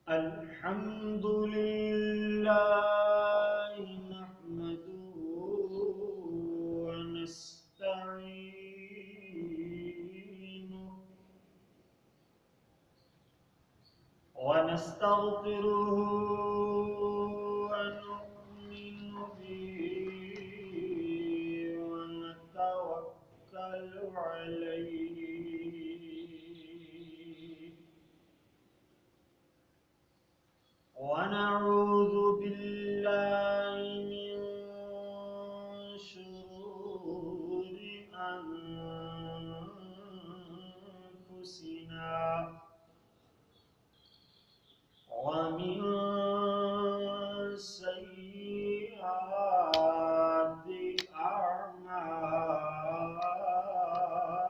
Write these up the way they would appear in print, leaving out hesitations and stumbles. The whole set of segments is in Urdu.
الحمد لله نحمده ونستعينه ونستغفره ونؤمن به ونتوكل عليه ونعوذ بالله من شرور أنفسنا ومن سيئات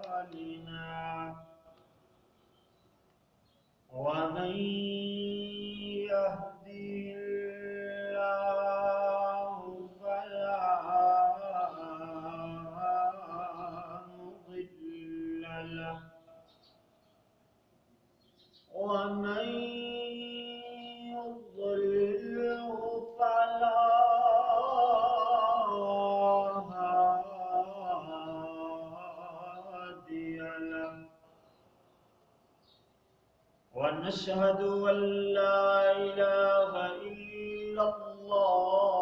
أعمالنا ومن يهدي الله فلا مضل له ومن يضلله فلا هادي له ونشهد أن لا إله إلا الله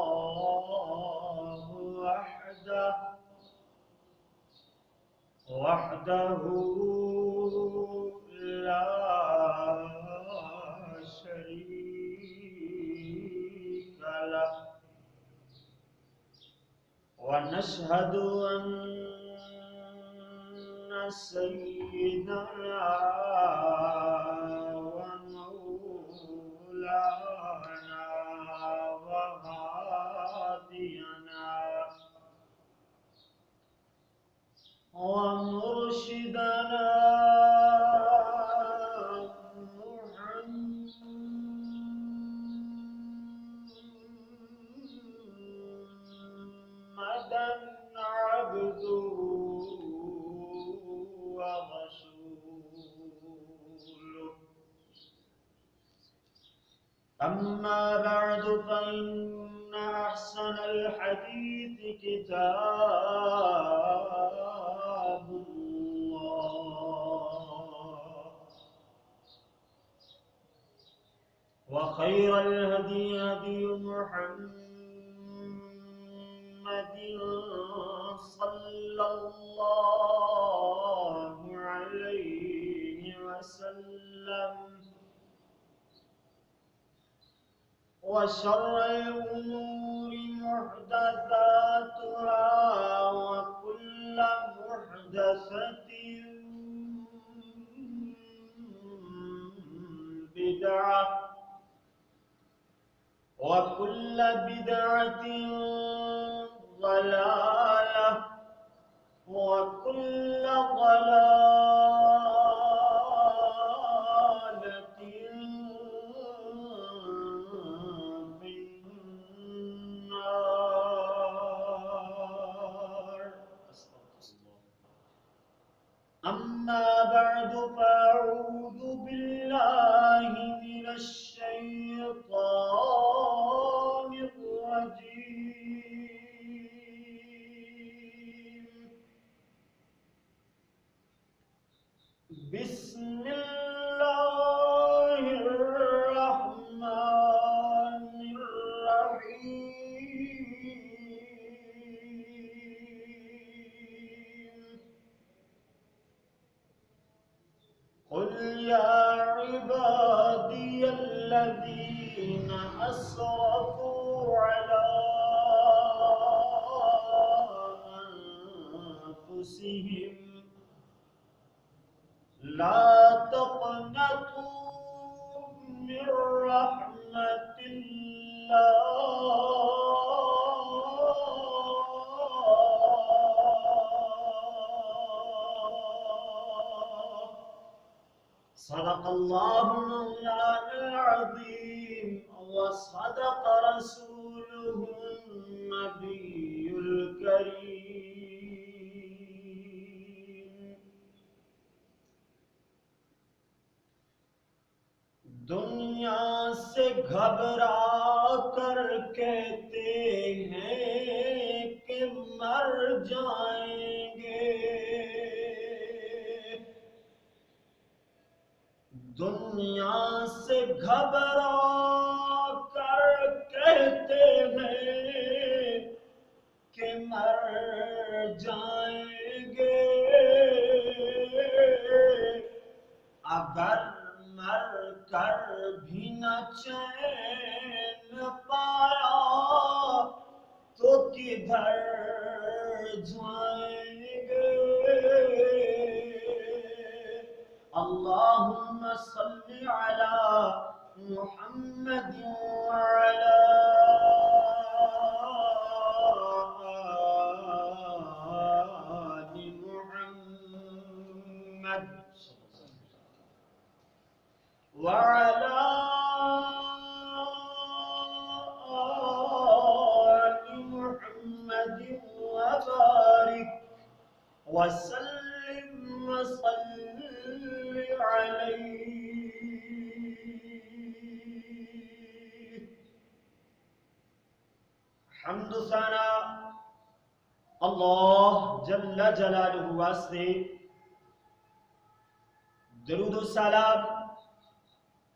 وحده لا شريك له ونشهد أن سيدنا ومولانا وهادينا ومرشدنا محمدا عبده ورسوله أما بعد فإن أحسن الحديث كتاب الله وخير الهدي هدي محمد صلى الله عليه وسلم وشر الأمور محدثاتها وكل محدثة بدعة وكل بدعة ضلالة وكل ضلالة في النار. أما بعد فأعوذ بالله من الشيطان الرجيم بسم الله الرحمن الرحيم قل يا عبادي الذين أسرفوا على أنفسهم لا تقنطوا من رحمة الله صدق الله مولانا العظيم وصدق رسوله النبي الكريم. سے گھبرا کر کہتے ہیں کہ مر جائیں گے، دنیا سے گھبرا کر کہتے ہیں کہ مر جائیں گے، اگر مر کر بھی نہ چین پایا تو کدھر جائیں گے۔ اللہم صلی علی محمد وعلی آل محمد وعلى آل محمد وبارك وسلم وصل عليه۔ حمد و ثنا اللہ جل جلالہ واسطے، درود و سلام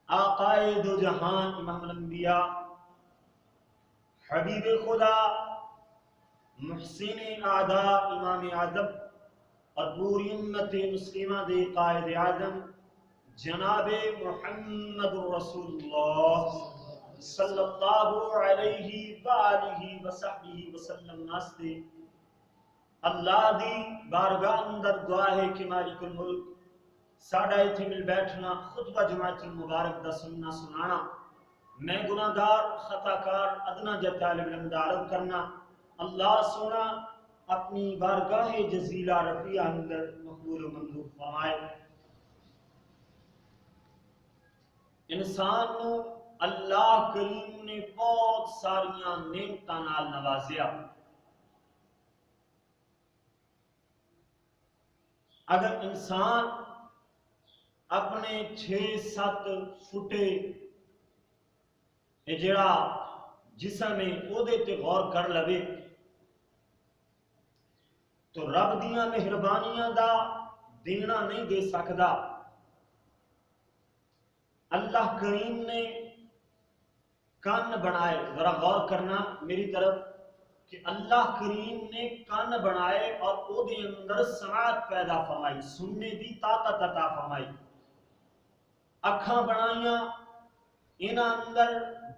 آقائے دو جہان امام الانبیاء، حبیب خدا، محسن اعداء امام اعظم اور پوری امت مسلمہ دے قائد اعظم جناب محمد رسول اللہ صلی اللہ علیہ وآلہ وصحبہ وسلم واسطے اللہ دی بارگاہ اندر دعا ہے کہ مالک الملک ساڈا ایتھے مل بیٹھنا، خطبہ جماعت المبارک دا سننا سنانا، میں گناہگار خطاکار ادنا جا طالب علم دا عرض کرنا، اللہ سونا اپنی بارگاہ جزیلہ رفیع اندر مقبول و منظور فرمائے۔ انسان نو اللہ کریم نے بہت ساریاں نعمتاں نال نوازیا، اگر انسان اپنے 6-7 فٹے جڑا جسم ہے او دے تے غور کر لوے تو رب دیاں مہربانیاں دا دینا نہیں دے سکدا۔ اللہ کریم نے کان بنائے، ذرا غور کرنا میری طرف کہ اللہ کریم نے کان بنائے اور او دے اندر سماعت پیدا فرمائی، سننے دی طاقت عطا فرمائی، اکھاں بنائیاں انہاں اندر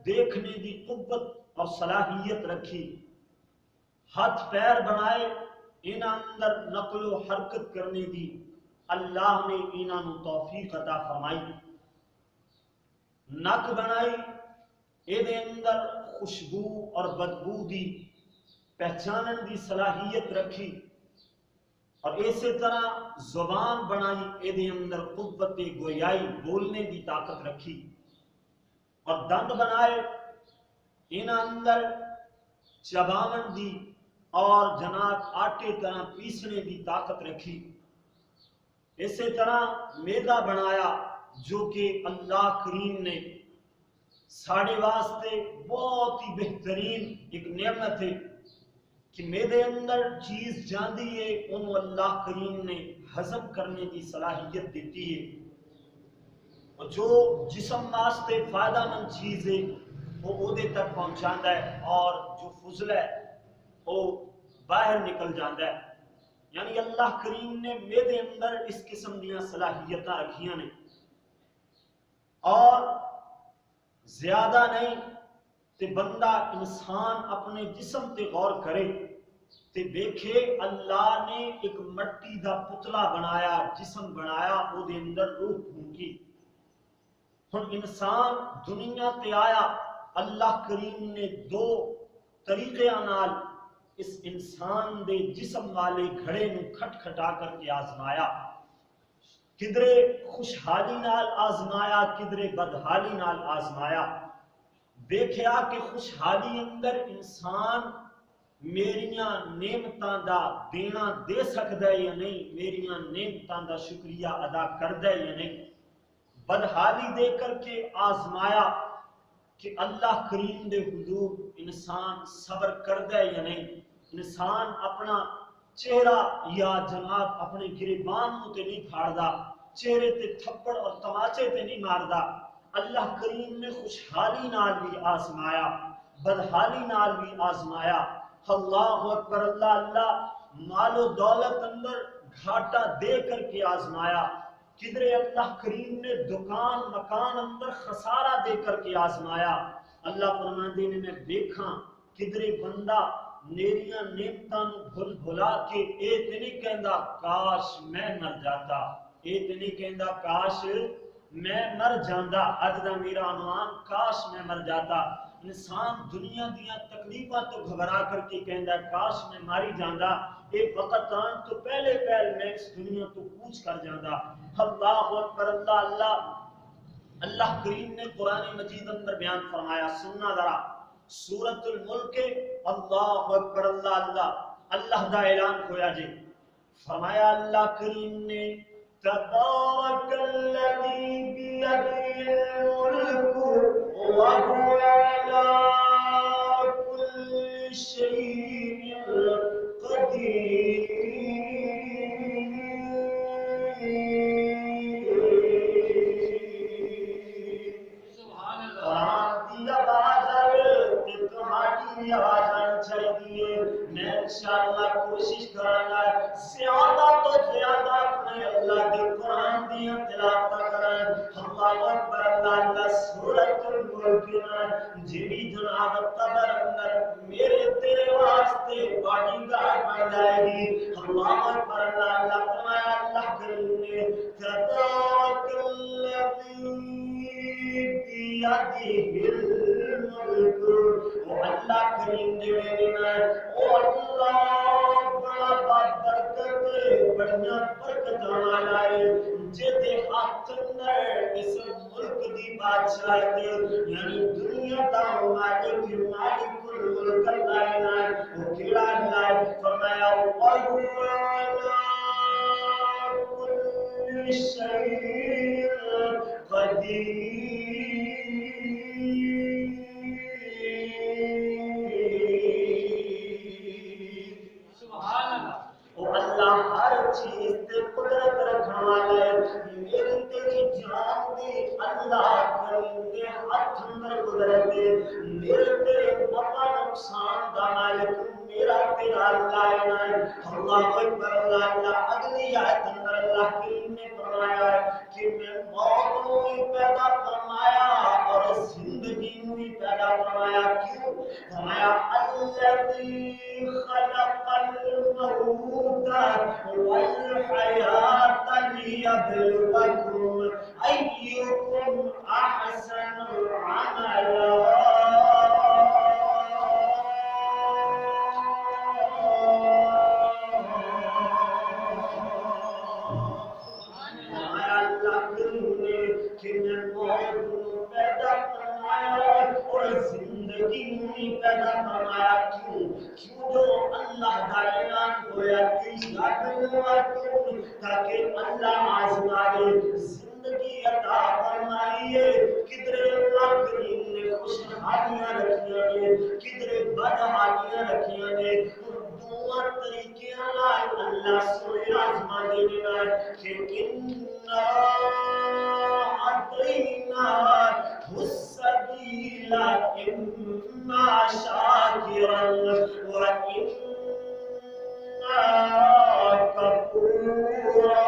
دیکھنے دی قوت اور صلاحیت رکھی، ہاتھ پیر بنائے انہاں اندر نقل و حرکت کرنے دی اللہ نے انہاں نو توفیق عطا فرمائی، نک بنائی اے دے اندر خوشبو اور بدبو دی پہچانن دی صلاحیت رکھی، اور اسی طرح زبان بنائی اے دے اندر قوت گویائی بولنے دی طاقت رکھی، اور دند بنائے انہاں اندر چباون دی اور جناب آٹے طرح پیسنے دی طاقت رکھی، اسی طرح میدا بنایا جو کہ اللہ کریم نے ساڑے واسطے بہت ہی بہترین ایک نعمت ہے کہ میدے اندر چیز جاندی ہے انہوں اللہ کریم نے ہضم کرنے کی صلاحیت دیتی ہے، اور جو جسم واسطے فائدہ مند چیز ہے وہ عہدے تک پہنچاتا ہے، اور جو فضل ہے وہ باہر نکل جاتا ہے۔ یعنی اللہ کریم نے میدے اندر اس قسم دیاں صلاحیتاں رکھیاں نے، اور زیادہ نہیں تے بندہ انسان اپنے جسم تے غور کرے تے دیکھے اللہ نے ایک مٹی دا پتلا بنایا، جسم بنایا، او دے اندر روح پھونکی، ہن انسان دنیا تے آیا، اللہ کریم نے 2 طریقے نال اس انسان دے جسم والے گھڑے نو کھٹ کھٹا کر کے آزمایا، کدرے خوشحالی نال آزمایا، کدرے بدحالی نال آزمایا، دیکھیا کہ خوشحالی اندر انسان میریاں نعمتاں دا دینا دے سکدا ہے یا نہیں، میریاں نعمتاں دا شکریہ ادا کردا ہے یا نہیں، بدحالی دے کر کے آزمایا کہ اللہ کریم دے حضور انسان صبر کردا ہے یا نہیں، انسان اپنا چہرہ یا جناب اپنے گریبان تے نہیں پھاڑدا، چہرے تے تھپڑ اور تماچے تے نہیں ماردا۔ اللہ کریم نے خوشحالی نال بھی آزمایا، بدحالی نال بھی آزمایا۔ اللہ اکبر، اللہ اللہ، مال و دولت اندر گھاٹا دے کر کے آزمایا، کدرے اللہ کریم نے دکان مکان اندر خسارہ دے کر کے آزمایا۔ اللہ فرماندے نے میں دیکھاں کدرے بندہ میریاں نعمتاں نو بھل بھلا کے اے تے نہیں کہندا کاش میں مر جاتا، اے تے نہیں کہندا کاش میں مر جاندا۔ اج دا میرا عنوان کاش میں مر جاتا۔ انسان دنیا دیاں تکلیفاں تو گھبرا کر کے کہندا کاش میں ماری جاندا، اے وقت آن تو پہلے میں اس دنیا تو کوچ کر جاندا۔ اللہ اکبر، اللہ اللہ، اللہ کریم نے قرآن مجید اندر بیان فرمایا، سننا ذرا سورۃ الملک، اللہ اکبر، اللہ اللہ، اللہ دا اعلان ہویا جی، فرمایا اللہ کریم نے تبارک الذی بیدہ الملک وہو علی کل شیء قدیر۔ آواز آنی چاہیے، میں انشاءاللہ کوشش کرنا زیادہ تو زیادہ اپنے اللہ کے قرآن دیا تلاوت کریں۔ اللہ اکبر، اللہ اللہ، سورۃ الملک جیڑی جناب قبر اندر میرے تیرے واسطے باڈی گارڈ بن جائے گی۔ اللہ اکبر، اللہ اللہ، فرمایا اللہ کریم نے تبارک الذی بیدہ الملک، وہ اللہ کریم جڑے نے او اللہ بڑا بابرکت بڑیاں برکتاں والا ہے، جدے ہاتھ اندر اس ملک دی بادشاہت یعنی دنیا دا مالک مالک الملک اللہ ہے، وہ کیڑا اللہ ہے؟ فرمایا وَهُوَ عَلَىٰ كُلِّ شَيْءٍ قَدِيرٌ۔ اللہ ہر چیز تے قدرت رکھنے والا ہے، میری تیری جان دی اللہ کریم دے ہاتھ اندر قدرت ہے، میرے تیرے نفع نقصان دا مالک میرا تیرا اللہ ہے۔ اللہ اکبر، اللہ اللہ، اگلی آیت اندر اللہ کریم نے فرمایا ہے کہ میں موت کو بھی پیدا فرمایا اور زندگی کو بھی پیدا فرمایا۔ کیوں؟ فرمایا الذی خلق الموت والحیات لیبلوکم ایکم احسن عملا۔ کہ میں موت کو پیدا فرمایا اور زندگی میں پیدا فرمایا۔ کیوں؟ کیوں جو اللہ کا اعلان ہویا تاکہ اللہ آزمائے، زندگی عطا فرمائیے۔ کدھر اللہ کریم نے خوشحالیاں رکھیاں نے، کدھر بدحالیاں رکھیاں نے، دونوں طریقے اللہ سونے آزما دینے کہ السبيل إما شاكرا وإما كفورا۔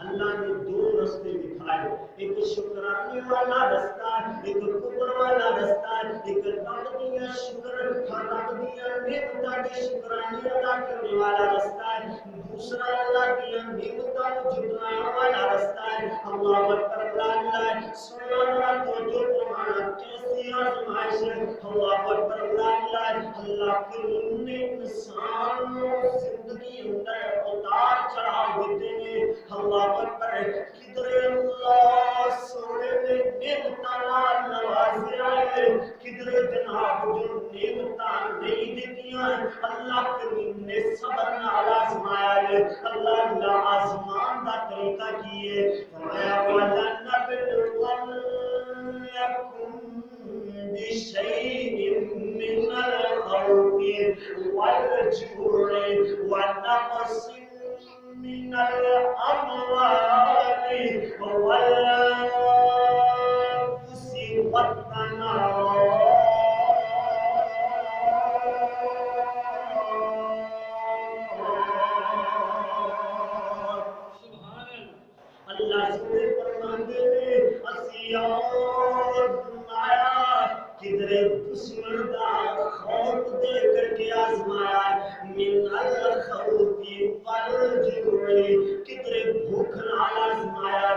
اللہ نے دو رستے دکھائے، ایک شکرانے والا رستہ، ایک کفر والا رستہ، ایک رب دیا شکر رب دیا نعمتاں دے شکرانے ادا کرنے والا رستہ ہے، دوسرا اللہ دیا نعمتاں کو جھٹلانے والا رستہ ہے۔ اللہ اکبر، اللہ سننا اللہ تو جو فرمانا کیسی آزمائش ہے۔ اللہ اکبر، اللہ کریم نے انسان کو زندگی اندر اتار چڑھاؤ دیتے ہیں۔ اللہ اکبر، کدھر اللہ سونے نے نعمتاں نال نوازیا ہے، کدھر جناب جو نعمتاں نہیں دیتیاں اللہ کریم نے صبر نال آزمایا ہے۔ اللہ آزمان دا طریقہ کیے، فرمایا وَلَنَبْلُوَنَّكُمْ بِشَيْءٍ مِّنَ الْخَوْفِ وَالْجُوعِ وَنَقْصٍ من الأموال والأنفس والثمرات اللہ سے فرماتے ہیں اسیار فرمایا کدھر دشمن کا خوف دے کر کے آزمایا، من الخوف والجوع کدھر بھوک نال آزمایا،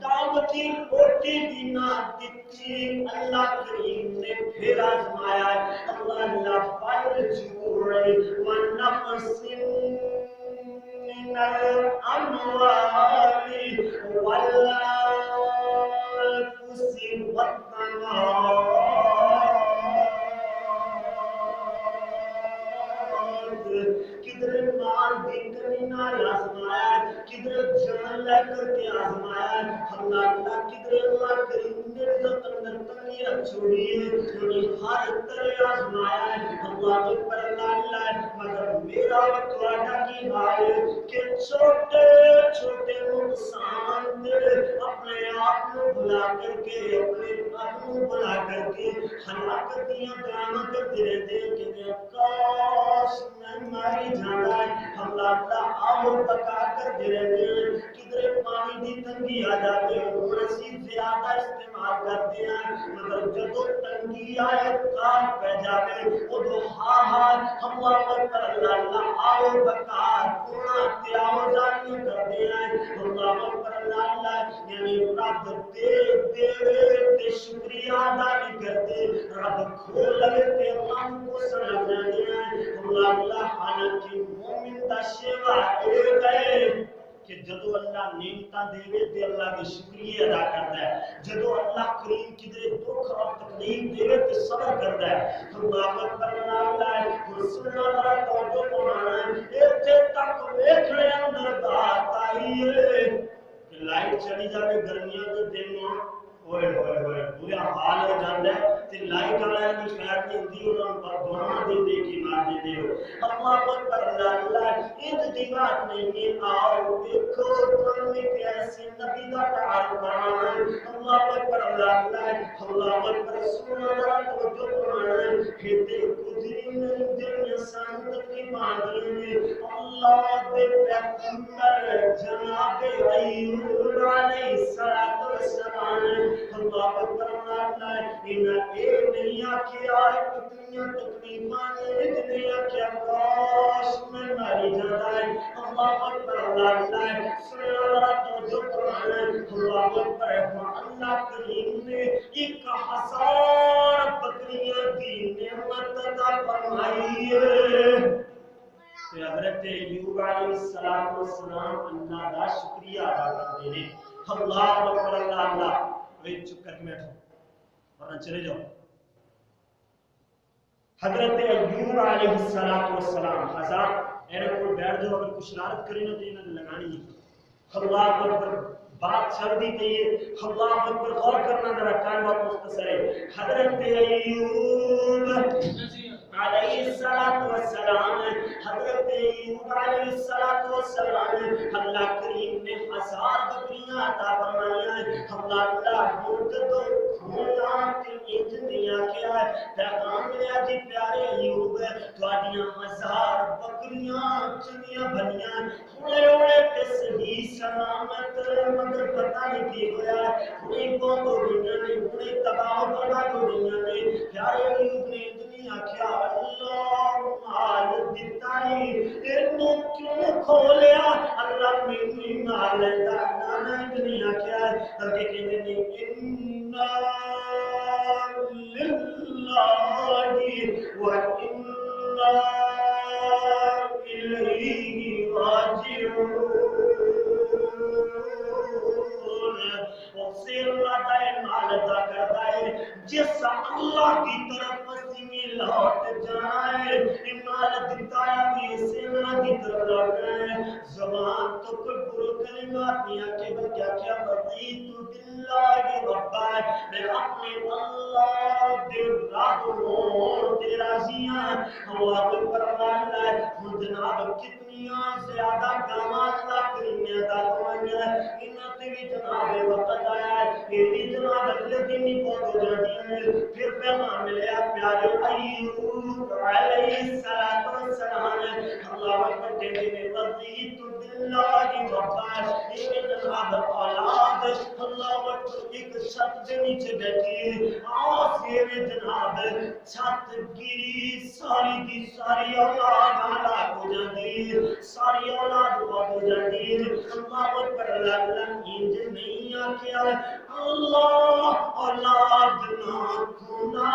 دعوتی روٹی بھی نہ دیتی اللہ کریم نے پھر آزمایا، اللہ والجوع ونقص من الأموال والأنفس والثمرات، کدھر مال دی کمی نال آزمایا، کدھر جان لے کر کے آزمایا، اللہ کدھر اللہ کریم نے رزق اندر تنگی رکھ چھوڑی ہے، انہیں ہر طرح آزمایا ہے، اللہ پر اللہ مگر میرا وقتہ کی حال کہ چھوٹے چھوٹے نقصان دے اپنے آپ کو بلا کر کے اپنے آپ کو بلا کر کے ہلاکت دیا ڈرامہ کرتے رہتے ہیں کہ کاش میں ماری جانا ہے، ہم لاتا اور بکا کر دے رہتے ہیں، کدھر پانی دی تنگی آ جاتے ہیں رسی زیادہ استعمال کرتے ہیں، مگر جدو تنگی آئے کار پہ جاتے وہ تو ہم پر اللہ آؤ بکار پورا تیاوزانی کرتے ہیں، اللہ پر اللہ یعنی رب دے شکریہ ادا نہیں کرتے، رب کھول لیتے ہم کو سمجھ جاتے ہیں، اللہ حالانکہ مومن دا شیوا ایک ہے کہ جدو اللہ نعمتاں دے تے اللہ کے شکریہ ادا کرتا ہے، جدو اللہ کریم کدھر دکھ اور تکلیف دے تے صبر کرتا ہے، اللہ اکبر اللہ سننا ذرا توجہ فرمانا ہے، ایتھے تک ویکھنے اندر بات آئی ہے کہ لائٹ چلی جائے گرمیاں دے دن ہوئے ہوئے ہوئے برا حال ہو جاتا ہے تے لائٹ والا دی خیر نہیں ہوندی انہاں پر دعا دے دے کے مار دے دے اللہ اکبر اللہ انج دی بات نہیں ہے، آؤ دیکھو تم ایک ایسے نبی دا تعارف کرانا ہے، اللہ اکبر اللہ اکبر سننا ذرا توجہ فرمانا ہے، کہتے کچھ نہیں دن سنت کی مانگی نے اللہ دے پیغمبر جناب ایوب علیہ السلام اللہ اکبر اللہ انہیں اے نہیں آکھیا اتنیاں تکلیفاں نے اتنے آکھیا کاش میں ماری جاتا ہے، اللہ اکبر اللہ سننا ذرا توجہ فرمانا ہے، اللہ اکبر اللہ کریم نے 1000 بکریاں دی نعمت عطا فرمائی ہے، پھر حضرت ایوب علیہ السلام اللہ دا شکریہ ادا کرتے ہیں، اللہ اکبر اللہ ویٹ چپ کر کے بیٹھو ورنہ چلے جاؤ، حضرت ایوب علیہ السلام حضرت میرے کو بیٹھ جاؤ، اگر کچھ شرارت کرے نا تو انہوں نے لگانی ہے، اللہ اکبر بات چل دی تھی، اللہ اکبر غور کرنا ذرا کان بات مختصر ہے، حضرت ایوب علیہ السلام حضرت ایوب علیہ السلام اللہ کریم نے 1000 بکریاں عطا فرمائی ہیں، اللہ ملک تو کھولا تے انج دیا کیا ہے پیغام لیا جی پیارے ایوب تواڈیاں 1000 بکریاں چنگیاں بھلیاں ہوئے ہوئے تے صحیح سلامت مگر پتہ نہیں کی ہویا ہوئی بہت ہو گئیاں نے ہوئی تباہ برباد ہو گئیاں نے، پیارے ایوب نے دنیا کیا اللہ مال دیتائی انہوں کیوں کھولیا اللہ میں مال لیتا نانا دنیا کیا ہے بلکہ کہتے ہیں اِنَّا لِلَّهِ وَإِنَّا إِلَيْهِ راجعون، اللہ دائے مال عطا کرتا ہے جس اللہ کی طرف وسیمی لوٹ جائے، مال دیتا ہے بھی اسے اللہ کی طرف لوٹ جائے، زبان تو کوئی برو کلمات نہیں آکے بلکہ کیا رضیت باللہ ربا، میں اپنے اللہ دے رب ہوں تے راضیاں. اللہ اکبر اللہ ہے. ہن جناب کتنیاں زیادہ گاواں اللہ کریم نے عطا فرمائیاں، انہاں تے بھی جناب وقت آیا ہے، یہ بھی جناب اگلے دن ہی فوت ہو جاتی ہیں. پھر پیغام ملیا پیارے ایوب علیہ السلام. اللہ اکبر کہتے ہیں رضیت باللہ ربا، یہ جناب اولاد اللہ اکبر ایک چھت کے نیچے بیٹھی ہے، آس یہ جناب چھت گری، ساری کی ساری اولاد ہلاک ہو جاتی ہے، ساری اولاد فوت ہو جاتی ہے. اللہ اکبر اللہ انج نہیں آکھیا اللہ اولاد نہ کھونا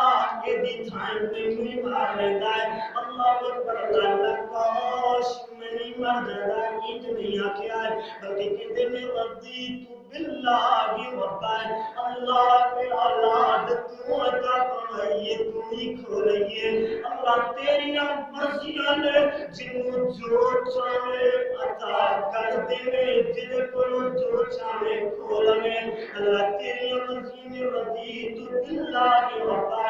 ایدی تھائن میں بھی مار لیتا ہے. اللہ اکبر اللہ کاش میں مر جاتا ہے، انج نہیں آکھیا ہے بلکہ کہتے میں رضیت باللہ ربا، اللہ کے اولاد کیوں عطا فرمائیے کیوں ہی کھو رہی ہے. اللہ تیری مرضیاں نے جنوں جو چاہے عطا کر دے، جن کو جو چاہے کھو لے. اللہ تیری مرضی میں رضیت باللہ ربا.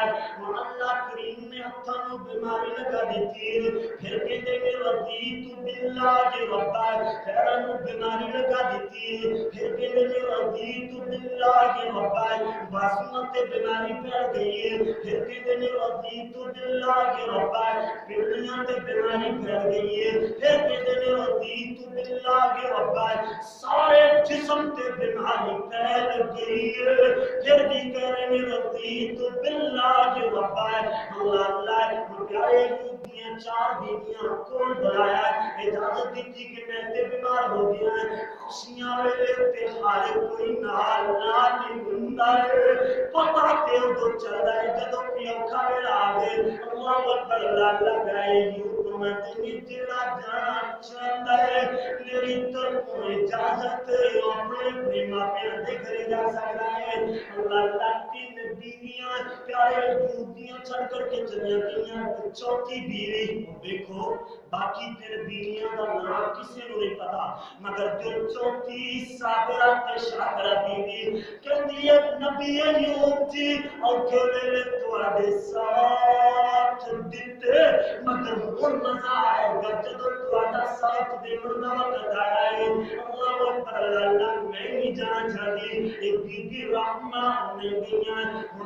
اللہ کریم نے ہتھوں بیماری لگا دیتی ہے، پھر کہتے میں رضیت باللہ ربا، پیروں بیماری لگا دیتی ہے، پھر کہتے میں رضیت باللہ ربا، بازوں تے بیماری پھیل گئی ہے، پھر کہتے میں رضیت باللہ ربا، پیڑیاں تے بیماری پھیل گئی ہے، پھر کہتے میں رضیت باللہ ربا، سارے جسم تے بیماری پھیل گئی ہے، پھر بھی کہہ رہے ہیں رضیت باللہ ربا. اللہ اللہ پیارے بیویاں چار بیویاں کون بلایا، اجازت دیتی کہ میں تے بیمار ہو گیا ہے، خوشیاں ویلے تے ہارے کوئی نال نال نہیں ہوندا ہے، پتہ تے ادو چلدا ہے جدوں کوئی اوکھا ویلا آوے. اللہ اکبر اللہ گائے یوں میں تے جڑا جانا چاہتا ہے میری طرفوں اجازت اپنے اپنے ماپیاں دے گھر جا سکتا ہے. اللہ تین بیویاں پیارے بیویاں چھڑ کر کے چلیاں گئیاں، چوتھی بیوی دیکھو باقی تین بیویاں دا نام کسی کو نہیں پتا، مگر جو چوتھی صابرہ تے شاکرہ بیوی کہندی ہے نبی ایوب جی اوکھے ویلے تواڈے ساتھ دتے، مگر ہن مزہ آئے گا جدوں تواڈا ساتھ دیون دا وقت آیا ہے. اللہ اکبر اللہ میں نہیں جانا چاہتی. ایک بی بی رحمہ نے گئیاں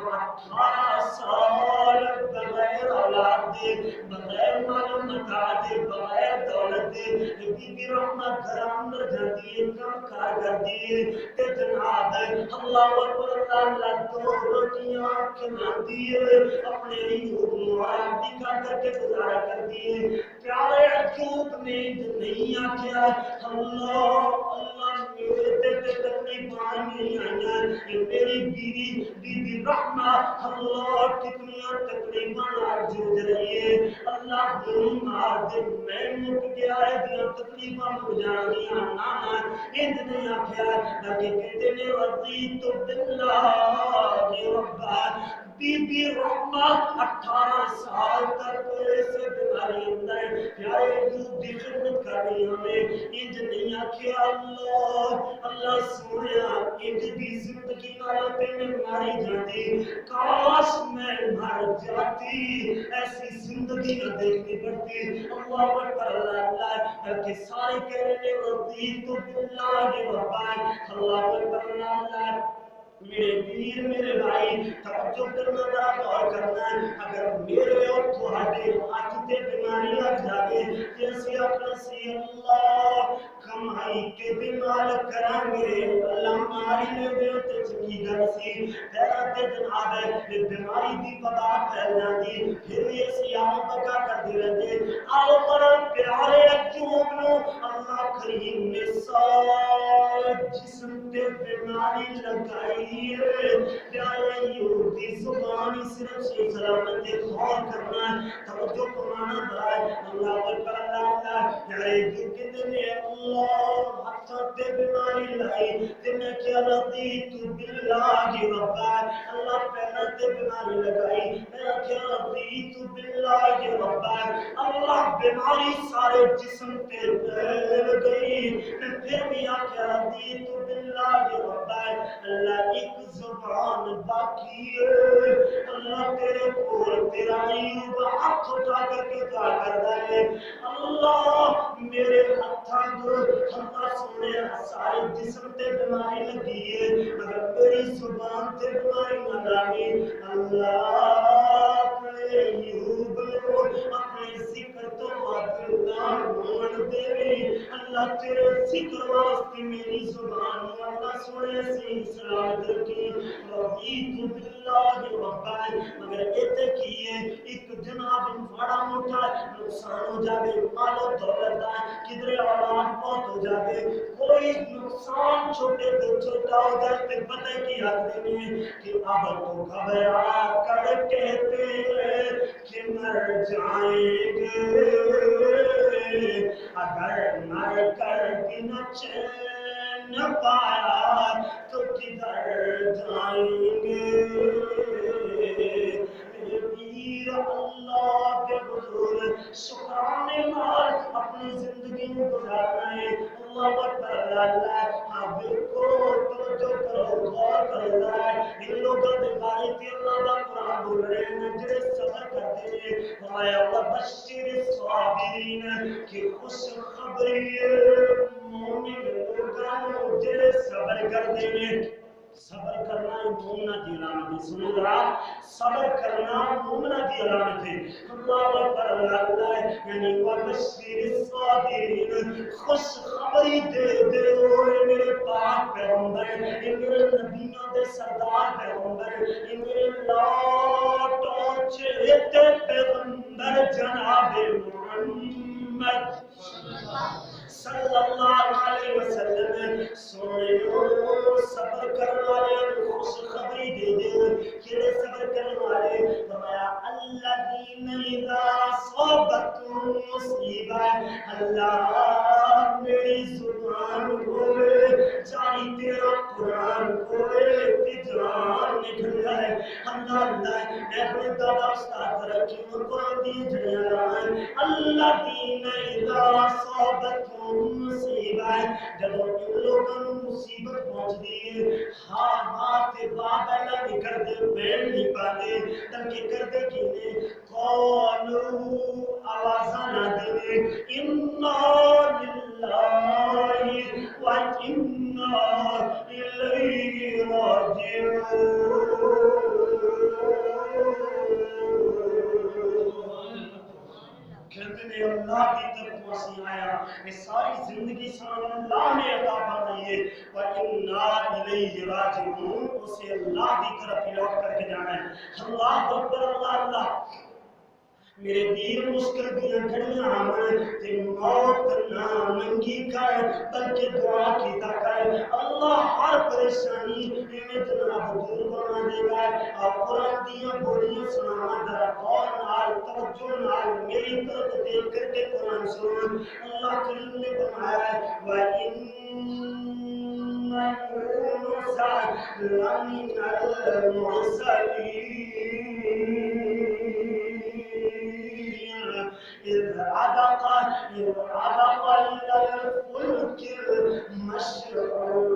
18 سال بغیر اولاد دے، بغیر مال متا دے، بغیر دولت دے. بی بی رحمہ گھر اندر جاتی ہے، کام کار کرتی ہے تے جناب اللہ اکبر اللہ دو روٹیاں کھلاتی ہے، اپنے ایوب نو آرام کر کے گزارا کرتی ہے. پیارے ایوب نے نہیں آکھیا اللہ اللہ میرے تے تکلیفاں نہیں آئیاں، میری بیوی بی بی رحمہ اللہ کتنیاں تکلیفاں نال جوجھ رہی ہے، اللہ گولی مار دے میں مک گیا ہے دیاں تکلیفاں مک جانیاں. نا انج نہیں آکھیا بلکہ کہتے نے رضیت باللہ ربا. بی بی رحمہ 18 سال تک ایسے بیماری اندر پیارے ایوب دی خدمت کر رہی ہمیں. انج نہیں آکھیا اللہ اللہ سونیا انج دی زندگی نال تے میں ماری جاتی، کاش میں مر جاتی، ایسی زندگی نہ دیکھنی پڑتی. اللہ اکبر اللہ بلکہ سارے کہہ رہے ہیں رضیت باللہ ربا. اللہ اکبر اللہ میرے پیر میرے بھائی توجہ کرنا ذرا غور کرنا ہے. اگر میرے اور تھوڑے ہاتھ تے بیماری لگ جائے کہ اسی اپنا سی اللہ کمائی کے بیمار کریں گے اللہ ماری لے دے تے چنگی گل سی تیرا تے جناب ہے بیماری دی پتا پھیل جاتی پھر یہ سیاح بکا کر دے رہتے. آؤ پر پیارے ایوب نو اللہ کریم نے سارے جسم تے بیماری لگائی ہے. پیارے ایوب دی زبانی صرف صحیح سلامت غور کرنا توجہ فرمانا ہے. اللہ اکبر اللہ پیارے ایوب کہتے ہیں اللہ ہتھاں تے بیماری لائی تے میں کیا رضیت باللہ ربا اللہ پیراں تے بیماری لگائی میں کیا رضیت باللہ ربا اللہ بیماری سارے جسم تے پھیل گئی میں پھر بھی آکھیا رضیت باللہ ربا اللہ ایک زبان باقی ہے اللہ تیرے کول تیرا ایوب ہاتھ اٹھا کر کے دعا کرتا ہے اللہ میرے ہاتھاں دو اللہ سونے سارے جسم تے بیماری لگی ہے مگر میری زبان تے بیماری نہ لگی اللہ اپنے ایوب کو اپنے ذکر تو غافل نہ ہونے دے اللہ تیرے ذکر واسطے میری زبان اللہ سونے سے سلامت رکھی رضیت باللہ ربا مگر ایتے کیے ایک جناب بڑا موٹا نقصان ہو جائے مال و دولت ہے کدھر اولاد بہت ہو جائے کوئی نقصان چھوٹے تو چھوٹا ہو جائے تو پتہ کی آتے ہیں کہ اب تو گھبرا کر کہتے ہیں کہ مر جائیں گے اگر مر کر بھی نہ چین پایا تو کدھر جائیں گے پیر اللہ کے حضور شکرانے مال اپنی زندگی میں گزارنا ہے اللہ اکبر اللہ آپ کو توجہ کرو غور کرو ان لوگوں کے بارے میں اللہ کا قرآن بول رہے ہیں جڑے صبر کرتے ہیں فرمایا وبشر الصابرین کہ خوشخبری مومن لوگوں جڑے صبر کرتے ہیں صبر کرنا مومنہ کی علامت ہے سنو ذرا صبر کرنا مومنہ کی علامت ہے اللہ اکبر اللہ یعنی وبشر الصابرین خوش خبری دے اے میرے پاک پیغمبر اے میرے نبیوں دے سردار پیغمبر اے میرے لاٹ چہتے پیغمبر جناب محمد صلی اللہ علیہ وسلم سنو صبر کرنے والے خوش خبری دے کیڑے صبر کرنے والے فرمایا الذین اذا اصابتهم مصیبہ اللہ میری زبان کھولے جاری تیرا قرآن کھولے تجران نکل جائے اللہ میں اپنے دادا استاد رکھی ہوں قرآن دی جڑیاں لائیں الذین اذا اصابتهم مصیبہ جب ان لوگوں کو مصیبت پہنچ دی ہاں تے باب اللہ نہیں کردے بین نہیں پاتے تنکہ کردے کینے قالو آوازاں نہ دے انا للہ و انا الیہ راجعون کہتے ہیں اللہ کی طرف وسیع آیا یہ ساری زندگی سان اللہ نے عطا فرمائی ہے وَإِنَّا إِلَيْهِ رَاجِعُونَ اسے اللہ کی طرف لوٹ کر کے جانا ہے اللہ اکبر اللہ اللہ میرے دیر مشکل دیاں کھڑیاں ہمیں تے موت نہ منگی کر بلکہ دعا کیتا کر اللہ ہر پریشانی میں جناب دور بنا دے گا اور قرآن دیاں بولیاں سنانا ذرا غور نال توجہ نال میری طرف دیکھ کر کے قرآن سن اللہ کریم نے فرمایا ہے وَإِنَّ يُونُسَ لَمِنَ الْمُرْسَلِينَ إذ عبق إلى الفلك المشحون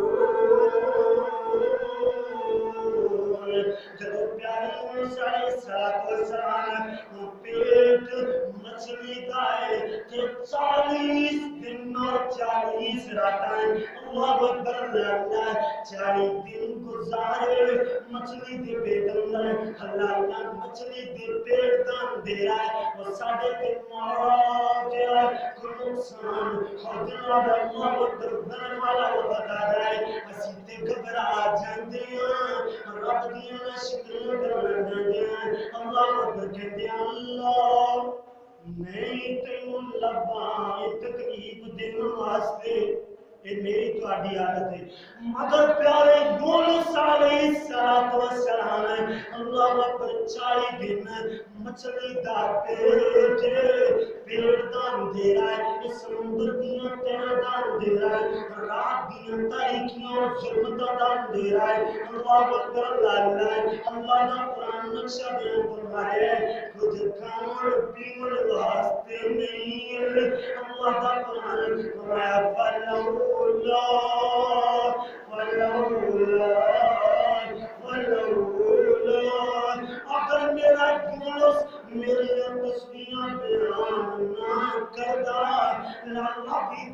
جب پیاری موسیٰ علیہ السلام پیٹ مچھلی دائے کہ 40 دن اور 40 راتیں اللہ اکبر اللہ 40 دن گزارے مچھلی دے پیٹ اندر اللہ مچھلی دے پیٹ دان دے رہا ہے وہ ساڑھے دن مارا گیا کوئی نقصان اور جناب اللہ اکبر بنن والا وہ بتا رہا ہے اسی تے گھبرا جاندے ہیں رب دیاں شکریہ کرنا جاندے ہیں اللہ اکبر کہتے ہیں اللہ میں تینوں لباں تکلیف دن واسطے یہ میری تواڈی عادت ہے مگر پیارے یونس علیہ السلام اللہ اکبر 40 دن مچھلی دا پیٹ پیٹ دا اندھیرا ہے، اس سمندر دیاں تیرہ دا اندھیرا ہے، رات دیاں تاریکیاں ظلم دا اندھیرا ہے۔ اللہ اکبر، اللہ اللہ، اللہ دا قرآن نقشہ بیان فرمایا ہے، کچھ کھان پیون واسطے نہیں ہے۔ اللہ دا قرآن فرمایا فلولا فلولا فلولا، اگر میرا یونس میری تسبیحاں بیان نہ کردا للبث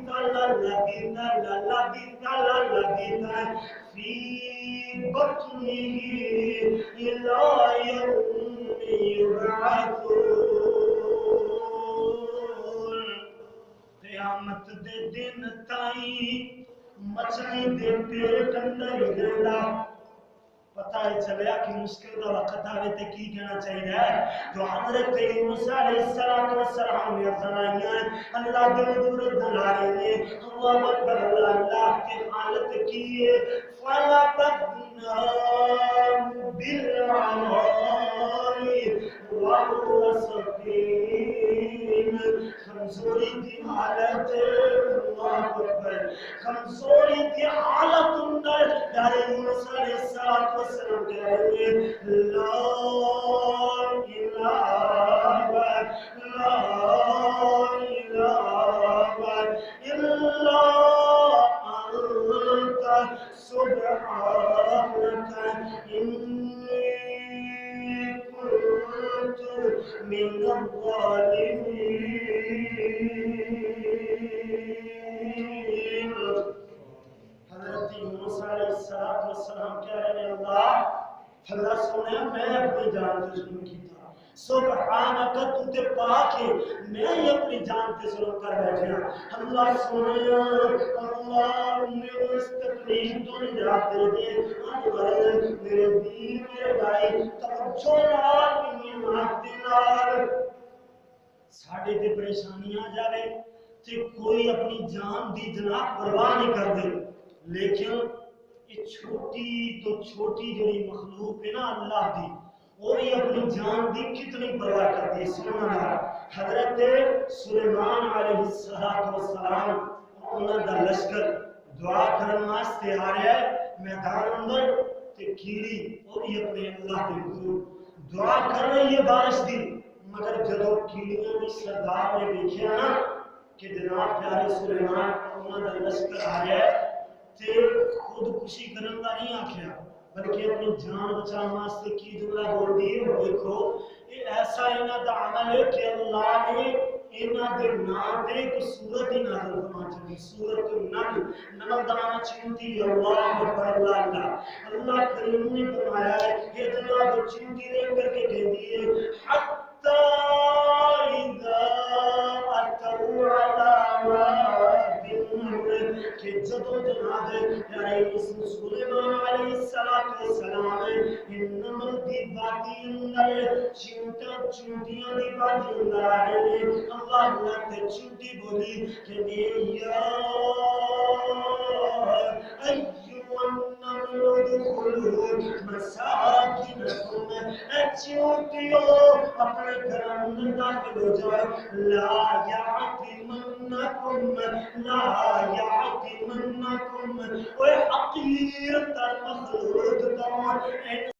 فی بطنہ الی یوم یبعثون، قیامت دے دن تائیں مچھلی دے پیٹ اندر ہی رہندا۔ پتہ ہے چلیا کہ مشکل کا وقت آئے تو کی کہنا چاہیے، جو حضرت یونس علیہ السلام نے فرمایا ہے اللہ دل دور دلائے نے اللہ اکبر، اللہ کی حالت کی ہے فَلَبَثْنَا بِالْعَرَاءِ وَهُوَ سَقِيمٌ، کمزوری کی حالت، اللہ اکبر، کمزوری کی حالت اندر پیارے یونس علیہ السلام کہہ رہے ہیں لا الہ لا الہ الا انت سبحانک انی كنت من الظالمين۔ حضرت یونس علیہ السلام کہہ رہے ہیں اللہ سنیا میں اپنی جان سے ظلم کیتا، سبحانک تو تے پاک ہے، میں ہی اپنی جان سے ظلم کر بیٹھا۔ اللہ سنیا اللہ میرے اس تکلیف تو نجات دے دے، میرے دین میرے بھائی توجہ نال ایمان دے نال ساڈے تے پریشانیاں جاوے تے کوئی اپنی جان دی جناب پرواہ نہیں کر دے، لیکن یہ چھوٹی تو چھوٹی جڑی مخلوق ہے نا اللہ دی، وہ بھی اپنی جان دی کتنی پرواہ کرتی ہے۔ سبحان اللہ، حضرت سلیمان علیہ السلام انہاں دا لشکر دعا کرن واسطے آ رہا ہے میدان اندر، تے کیڑی وہ بھی اپنے اللہ دے حضور دعا کر رہی ہے بارش دی، مگر جدو کیڑیاں دی سردار نے دیکھا نا کہ جناب پیارے سلیمان انہاں دا لشکر آ رہا ہے تے خودکشی کرن دا نہیں آکھیا بلکہ اپنی جان بچانے واسطے کی جملہ بول دی ہے۔ دیکھو یہ ایسا انہاں دا عمل ہے کہ اللہ نے انہاں دے نام تے ایک سورت ہی نازل فرما چکی، سورت النمل، نمل دانا چنتی اللہ اکبر، اللہ اللہ کریم نے فرمایا ہے یہ جناب چنتی دیکھ کر کے کہتی ہے حتی اذا اتوا علی وادی النمل، کہ جدو جناب یعنی سلیمان علیہ السلام ان نمل دی وادی اندر چونٹیاں دی وادی اندر آئے نے، اللہ تے چونٹی بولی کہ یا ایھا النمل ادخلوا مساکنکم، اے چونٹیو اپنے گھر اندر داخل ہو جاؤ، لا یعتمنکم لا یعتمنکم، اوے حقیر تر مخلوق تمام